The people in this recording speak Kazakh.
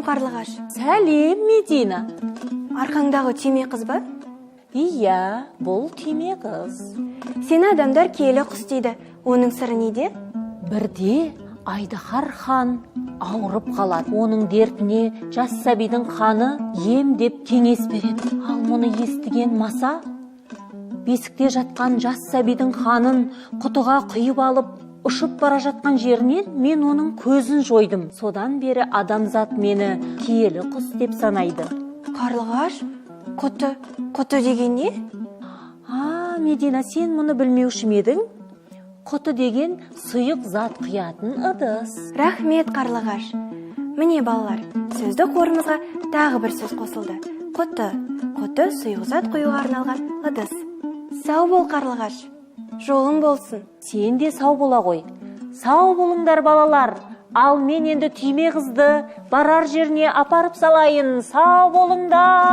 Сәлем, Қарлығаш. Сәлем, Медина. Арқаңдағы түйме қыз ба? Иә, бұл түйме қыз. Сені адамдар киелі құс дейді. Оның сыры неде? Бірде Айдаһар хан ауырып қалады. Оның дертіне жас сәбидің қаны ем деп кеңес береді. Ал мұны естіген Маса бесікте жатқан жас сәбидің қанын құтыға құйып алып, ұшып бара жатқан жерінен мен оның көзін жойдым. Содан бері адамзат мені киелі құс деп санайды. Қарлығаш, құты деген не? Медина, сен мұны білмеуші ме едің? Құты деген сұйық зат құятын ыдыс. Рахмет, Қарлығаш. Міне балалар, сөзді қорымызға тағы бір сөз қосылды. Құты сұйық зат құюға арналған ыдыс. Сау бол, Қарлығаш. Жолың болсын. Сен де сау бола ғой. Сау болыңдар, балалар. Ал мен енді түйме қызды барар жеріне апарып салайын. Сау болыңдар.